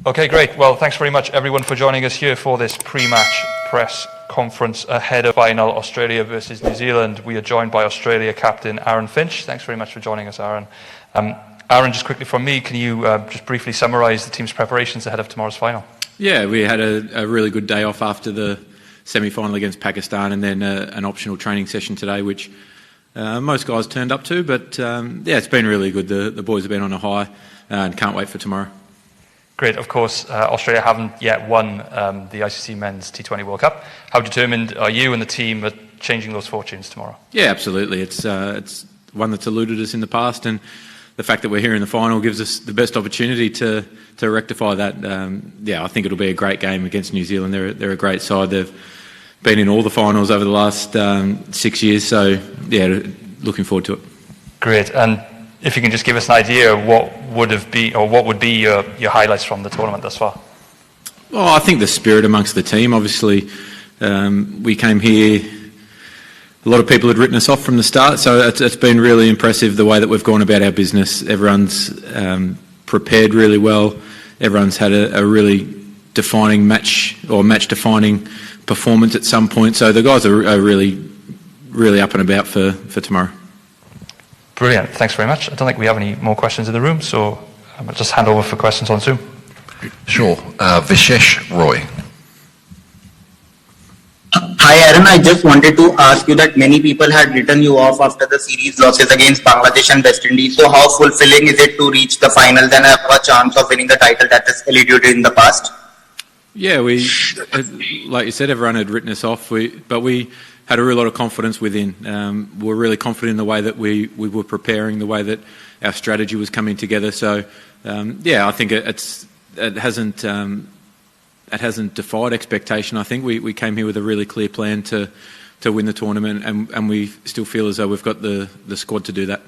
Okay, great. Well, thanks very much, everyone, for joining us here for this pre-match press conference ahead of final Australia versus New Zealand. We are joined by Australia captain Aaron Finch. Thanks very much for joining us, Aaron. Aaron, just quickly from me, can you just briefly summarise the team's preparations ahead of tomorrow's final? Yeah, we had a really good day off after the semi-final against Pakistan, and then an optional training session today, which most guys turned up to. But yeah, it's been really good. The boys have been on a high and can't wait for tomorrow. Great. Of course, Australia haven't yet won the ICC Men's T20 World Cup. How determined are you and the team at changing those fortunes tomorrow? Yeah, absolutely. It's one that's eluded us in the past, and the fact that we're here in the final gives us the best opportunity to rectify that. Yeah, I think it'll be a great game against New Zealand. They're a great side. They've been in all the finals over the last 6 years, so yeah, looking forward to it. Great. And if you can just give us an idea of what would be your highlights from the tournament thus far? Well, I think the spirit amongst the team. Obviously, we came here, a lot of people had written us off from the start, so it's been really impressive the way that we've gone about our business. Everyone's prepared really well. Everyone's had a really defining match-defining performance at some point. So the guys are really, really up and about for tomorrow. Brilliant. Thanks very much. I don't think we have any more questions in the room, so I'll just hand over for questions on Zoom. Sure. Vishesh Roy. Hi Aaron, I just wanted to ask you that many people had written you off after the series losses against Bangladesh and West Indies. So how fulfilling is it to reach the final and have a chance of winning the title that has eluded in the past? Yeah, like you said, everyone had written us off, but we had a real lot of confidence within. We're really confident in the way that we were preparing, the way that our strategy was coming together. So, yeah, I think it hasn't defied expectation. I think we came here with a really clear plan to win the tournament, and we still feel as though we've got the squad to do that.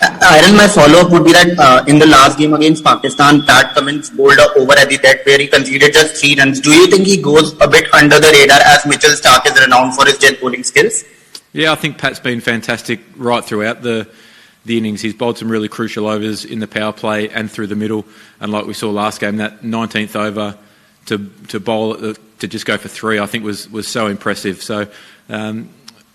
Aaron, my follow-up would be that in the last game against Pakistan, Pat Cummins bowled over at the death where he conceded just 3 runs. Do you think he goes a bit under the radar as Mitchell Starc is renowned for his jet bowling skills? Yeah, I think Pat's been fantastic right throughout the innings. He's bowled some really crucial overs in the power play and through the middle. And like we saw last game, that 19th over to bowl to just go for 3, I think was so impressive. So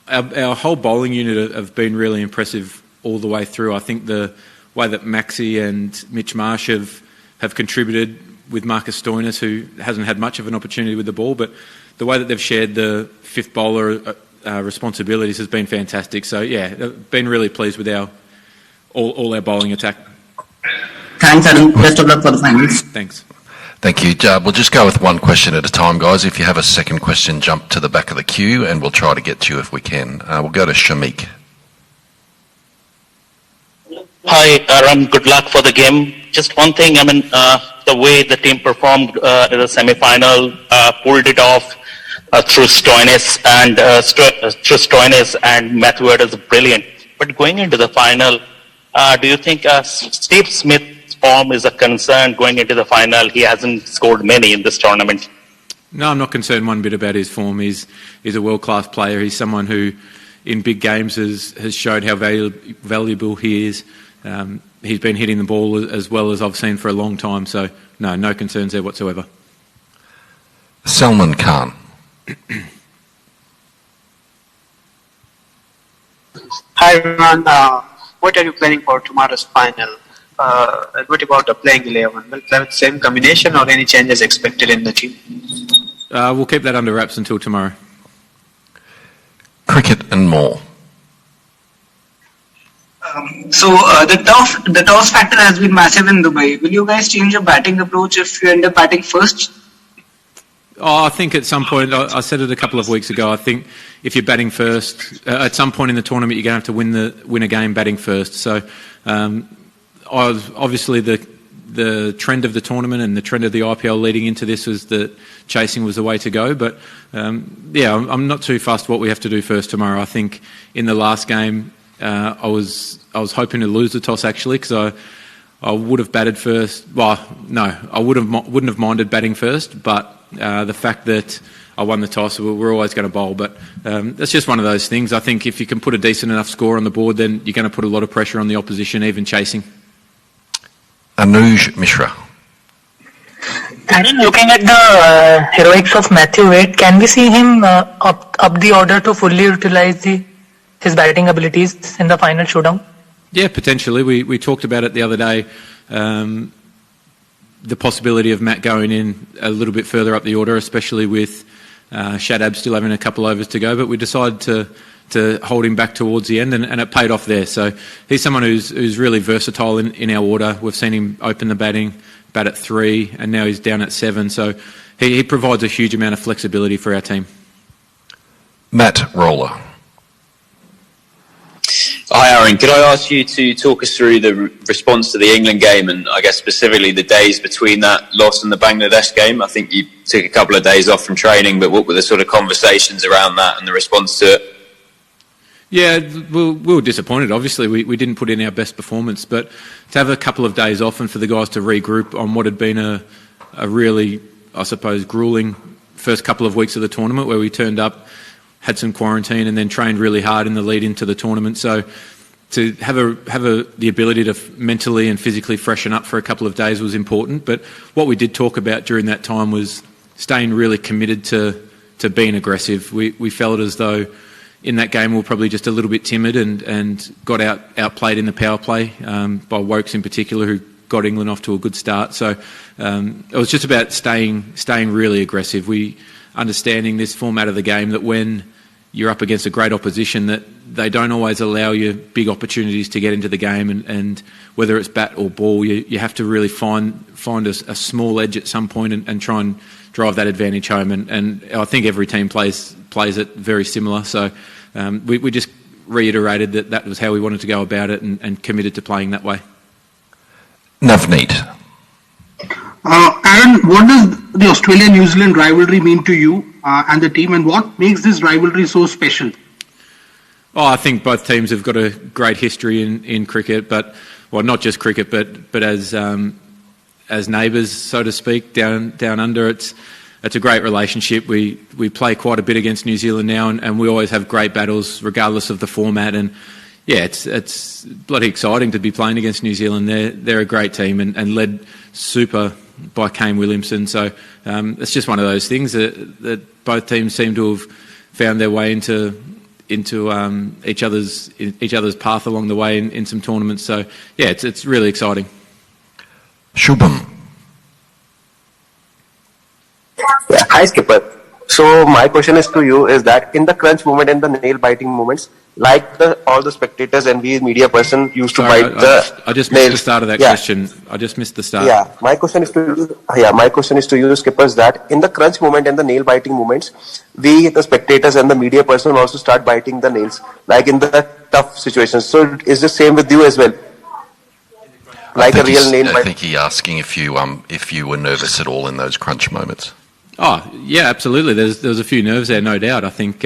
our whole bowling unit have been really impressive all the way through. I think the way that Maxi and Mitch Marsh have contributed with Marcus Stoinis, who hasn't had much of an opportunity with the ball, but the way that they've shared the fifth bowler responsibilities has been fantastic. So yeah, been really pleased with all our bowling attack. Thanks, Aaron. Best of luck for the finals. Thanks. Thank you. We'll just go with one question at a time, guys. If you have a second question, jump to the back of the queue and we'll try to get to you if we can. We'll go to Shamik. Hi, Aaron. Good luck for the game. Just one thing, the way the team performed in the semi-final, pulled it off through Stoinis and Matthew Wade is brilliant. But going into the final, do you think Steve Smith's form is a concern going into the final? He hasn't scored many in this tournament. No, I'm not concerned one bit about his form. He's a world-class player. He's someone who, in big games, has showed how valuable he is. He's been hitting the ball as well as I've seen for a long time, so no concerns there whatsoever. Salman Khan. Hi everyone, what are you planning for tomorrow's final? What about the playing 11? Will play with the same combination or any changes expected in the team? We'll keep that under wraps until tomorrow. Cricket and more. So the toss factor has been massive in Dubai. Will you guys change your batting approach if you end up batting first? Oh, I think at some point, I said it a couple of weeks ago, I think if you're batting first, at some point in the tournament you're going to have to win a game batting first. So obviously the trend of the tournament and the trend of the IPL leading into this was that chasing was the way to go. But yeah, I'm not too fussed what we have to do first tomorrow. I think in the last game I was hoping to lose the toss actually, because I would have batted first. Well, no, I wouldn't have minded batting first, but the fact that I won the toss, we're always going to bowl. But that's just one of those things. I think if you can put a decent enough score on the board, then you're going to put a lot of pressure on the opposition, even chasing. Anuj Mishra. Aaron, looking at the heroics of Matthew Wade, can we see him up the order to fully utilize his batting abilities in the final showdown? Yeah, potentially. We talked about it the other day, the possibility of Matt going in a little bit further up the order, especially with Shadab still having a couple overs to go, but we decided to hold him back towards the end, and it paid off there. So he's someone who's really versatile in our order. We've seen him open the batting, bat at 3, and now he's down at 7. So he provides a huge amount of flexibility for our team. Matt Roller. Hi Aaron, could I ask you to talk us through the response to the England game and I guess specifically the days between that loss and the Bangladesh game? I think you took a couple of days off from training, but what were the sort of conversations around that and the response to it? Yeah, we were disappointed. Obviously, we didn't put in our best performance, but to have a couple of days off and for the guys to regroup on what had been a really, I suppose, gruelling first couple of weeks of the tournament where we turned up, had some quarantine and then trained really hard in the lead into the tournament. So to have the ability to mentally and physically freshen up for a couple of days was important. But what we did talk about during that time was staying really committed to being aggressive. We felt as though in that game we were probably just a little bit timid and got outplayed in the power play by Wokes in particular, who got England off to a good start. So it was just about staying really aggressive. Understanding this format of the game, that when you're up against a great opposition, that they don't always allow you big opportunities to get into the game, and whether it's bat or ball, you have to really find a small edge at some point and try and drive that advantage home. And I think every team plays it very similar. So we just reiterated that was how we wanted to go about it and committed to playing that way. Navneet. Aaron, what does the Australia-New Zealand rivalry mean to you and the team, and what makes this rivalry so special? Oh, I think both teams have got a great history in cricket, but not just cricket, but as neighbours, so to speak, down under. It's a great relationship. We play quite a bit against New Zealand now, and we always have great battles, regardless of the format. And yeah, it's bloody exciting to be playing against New Zealand. They're a great team and led super by Kane Williamson. So it's just one of those things that both teams seem to have found their way into each other's path along the way in some tournaments. So yeah, it's really exciting. Shubham. Yeah. Hi Skipper. So my question is to you is that in the crunch moment and the nail biting moments, like all the spectators and we media person used to bite the I just nails. missed the start of that question. I just missed the start. Yeah, my question is to you, Skippers, that in the crunch moment and the nail biting moments, we the spectators and the media person also start biting the nails, like in the tough situations. So is the same with you as well? Like a real nail bite. I think he's asking if you were nervous at all in those crunch moments. Oh yeah, absolutely. There's a few nerves there, no doubt. I think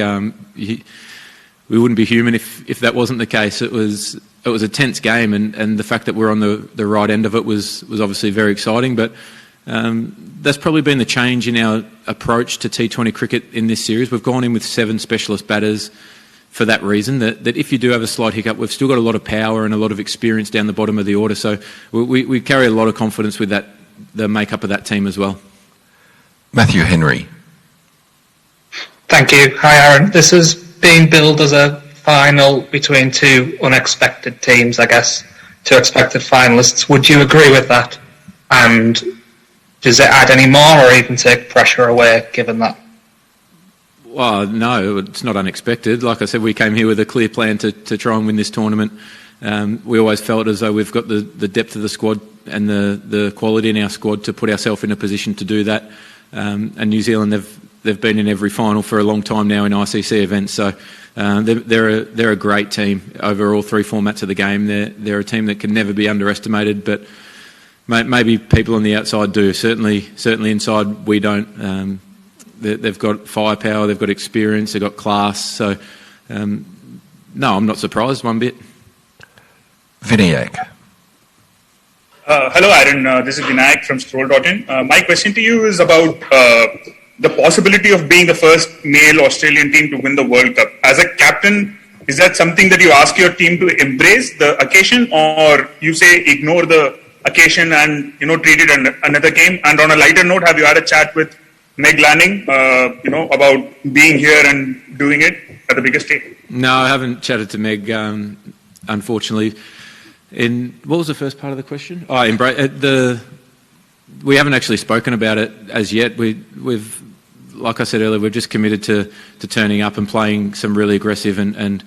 we wouldn't be human if that wasn't the case. It was a tense game, and the fact that we're on the right end of it was obviously very exciting. But that's probably been the change in our approach to T20 cricket in this series. We've gone in with 7 specialist batters for that reason. That if you do have a slight hiccup, we've still got a lot of power and a lot of experience down the bottom of the order. So we carry a lot of confidence with the makeup of that team as well. Matthew Henry. Thank you. Hi Aaron. This is being billed as a final between 2 unexpected teams, I guess, 2 expected finalists. Would you agree with that? And does it add any more or even take pressure away, given that? Well, no, it's not unexpected. Like I said, we came here with a clear plan to try and win this tournament. We always felt as though we've got the depth of the squad and the quality in our squad to put ourselves in a position to do that. And New Zealand, they've been in every final for a long time now in ICC events. So they're a great team over all 3 formats of the game. They're a team that can never be underestimated, but maybe people on the outside do. Certainly inside we don't. They've got firepower, they've got experience, they've got class. So no, I'm not surprised one bit. Vinayak. Hello Aaron, this is Vinayak from Scroll.in. My question to you is about the possibility of being the first male Australian team to win the World Cup. As a captain, is that something that you ask your team to embrace the occasion, or you say ignore the occasion and treat it another game? And on a lighter note, have you had a chat with Meg Lanning, about being here and doing it at the biggest stage? No, I haven't chatted to Meg, unfortunately. What was the first part of the question? We haven't actually spoken about it as yet. We've, like I said earlier, we're just committed to turning up and playing some really aggressive and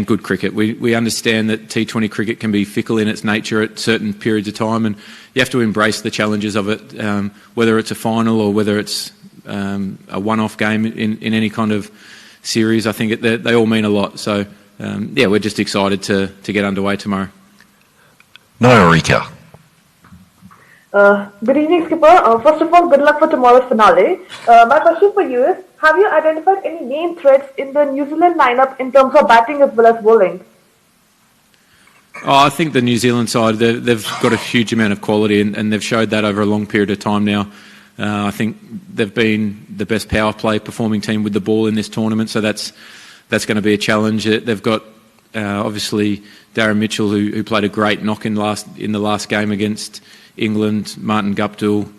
good cricket. We understand that T20 cricket can be fickle in its nature at certain periods of time, and you have to embrace the challenges of it, whether it's a final or whether it's a one-off game in any kind of series. I think they all mean a lot. So, we're just excited to get underway tomorrow. Norika. Good evening, Skipper. First of all, good luck for tomorrow's finale. My question for you is, have you identified any main threats in the New Zealand lineup in terms of batting as well as bowling? I think the New Zealand side, they've got a huge amount of quality and they've showed that over a long period of time now. I think they've been the best power play performing team with the ball in this tournament, so that's going to be a challenge. They've got obviously Darren Mitchell, who played a great knock in the last game against England, Martin Guptill,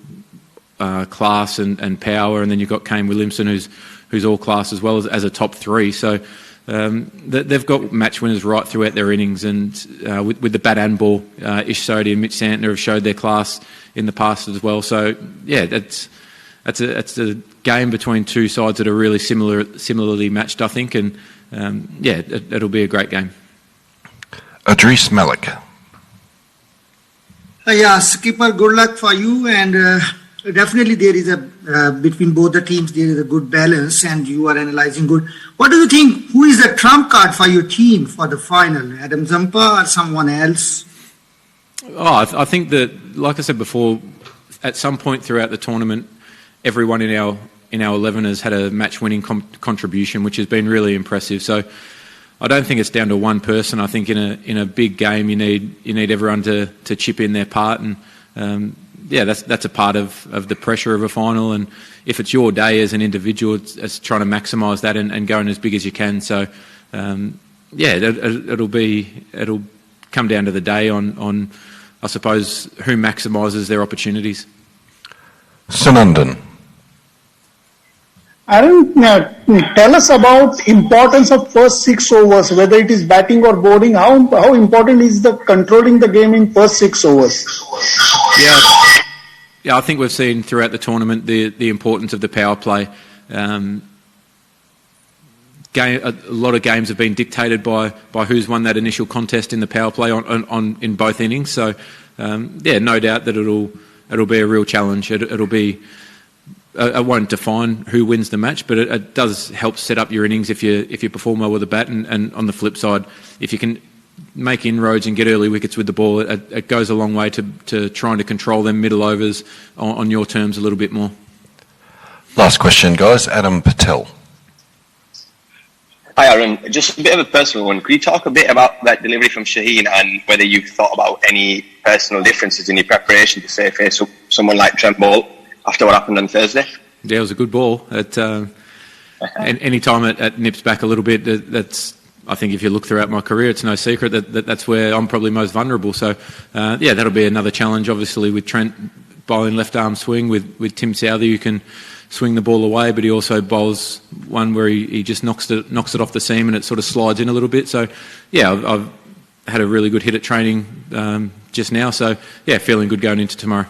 class and power, and then you've got Kane Williamson, who's all class as well as a top three. So they've got match winners right throughout their innings, and with the bat and ball, Ish Sodhi and Mitch Santner have showed their class in the past as well. So yeah, that's a game between two sides that are really similarly matched, I think, and it'll be a great game. Adris Malik. Skipper, good luck for you, and definitely there is between both the teams there is a good balance, and you are analyzing good. What do you think? Who is the trump card for your team for the final? Adam Zampa or someone else? I think that, like I said before, at some point throughout the tournament, everyone in our 11 has had a match-winning contribution, which has been really impressive. So I don't think it's down to one person. I think in a big game you need everyone to chip in their part, and that's a part of the pressure of a final. And if it's your day as an individual, it's trying to maximise that and going as big as you can. So it'll come down to the day on I suppose who maximises their opportunities. Sunandan. Aaron, tell us about importance of first 6 overs, whether it is batting or bowling. How important is the controlling the game in first 6 overs? Yeah, I think we've seen throughout the tournament the importance of the power play. A lot of games have been dictated by who's won that initial contest in the power play in both innings. So no doubt that it'll be a real challenge. It'll be. It won't define who wins the match, but it does help set up your innings if you perform well with the bat. And on the flip side, if you can make inroads and get early wickets with the ball, it goes a long way to trying to control them middle overs on your terms a little bit more. Last question, guys. Adam Patel. Hi, Aaron. Just a bit of a personal one. Could you talk a bit about that delivery from Shaheen and whether you've thought about any personal differences in your preparation to, say, face someone like Trent Boult after what happened on Thursday? Yeah, it was a good ball. Any time it nips back a little bit, I think if you look throughout my career, it's no secret that's where I'm probably most vulnerable. So, that'll be another challenge, obviously, with Trent bowling left-arm swing, with Tim Southey, who can swing the ball away, but he also bowls one where he just knocks it off the seam and it sort of slides in a little bit. So, I've had a really good hit at training just now. So, feeling good going into tomorrow.